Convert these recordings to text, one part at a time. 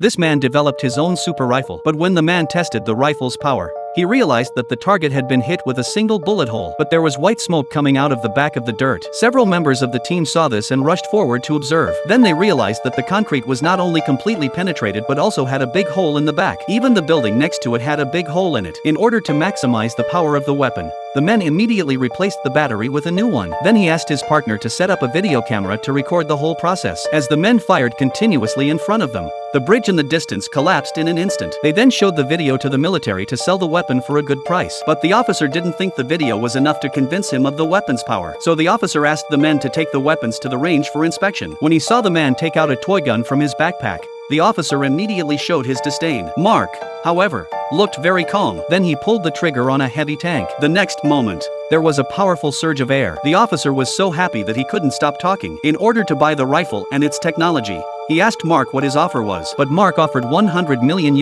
This man developed his own super rifle, but when the man tested the rifle's power, he realized that the target had been hit with a single bullet hole, but there was white smoke coming out of the back of the dirt. Several members of the team saw this and rushed forward to observe. Then they realized that the concrete was not only completely penetrated but also had a big hole in the back. Even the building next to it had a big hole in it. In order to maximize the power of the weapon, the men immediately replaced the battery with a new one. Then he asked his partner to set up a video camera to record the whole process. As the men fired continuously in front of them, the bridge in the distance collapsed in an instant. They then showed the video to the military to sell the weapon for a good price. But the officer didn't think the video was enough to convince him of the weapon's power. So the officer asked the men to take the weapons to the range for inspection. When he saw the man take out a toy gun from his backpack, the officer immediately showed his disdain. Mark, however, looked very calm. Then he pulled the trigger on a heavy tank. The next moment, there was a powerful surge of air. The officer was so happy that he couldn't stop talking. In order to buy the rifle and its technology, he asked Mark what his offer was, but Mark offered $100 million.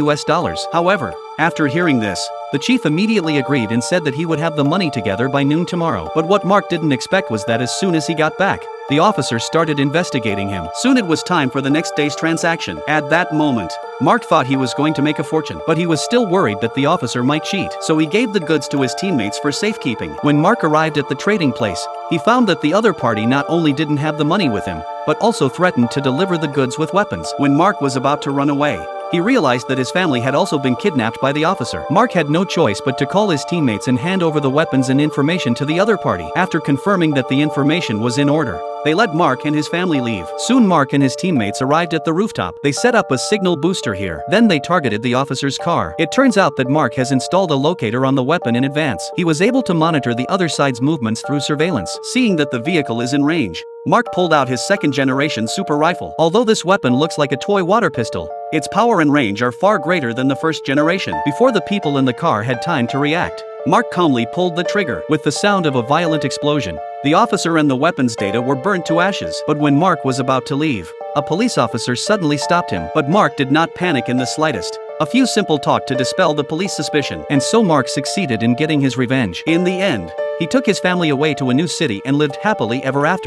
However, after hearing this, the chief immediately agreed and said that he would have the money together by noon tomorrow. But what Mark didn't expect was that as soon as he got back, the officer started investigating him. Soon it was time for the next day's transaction. At that moment, Mark thought he was going to make a fortune, but he was still worried that the officer might cheat, so he gave the goods to his teammates for safekeeping. When Mark arrived at the trading place, he found that the other party not only didn't have the money with him, but also threatened to deliver the goods with weapons. When Mark was about to run away, he realized that his family had also been kidnapped by the officer. Mark had no choice but to call his teammates and hand over the weapons and information to the other party. After confirming that the information was in order, they let Mark and his family leave. Soon Mark and his teammates arrived at the rooftop. They set up a signal booster here. Then they targeted the officer's car. It turns out that Mark has installed a locator on the weapon in advance. He was able to monitor the other side's movements through surveillance. Seeing that the vehicle is in range, Mark pulled out his second-generation super rifle. Although this weapon looks like a toy water pistol, its power and range are far greater than the first generation. Before the people in the car had time to react, Mark calmly pulled the trigger. With the sound of a violent explosion, the officer and the weapons data were burnt to ashes. But when Mark was about to leave, a police officer suddenly stopped him. But Mark did not panic in the slightest. A few simple talk to dispel the police suspicion. And so Mark succeeded in getting his revenge. In the end, he took his family away to a new city and lived happily ever after.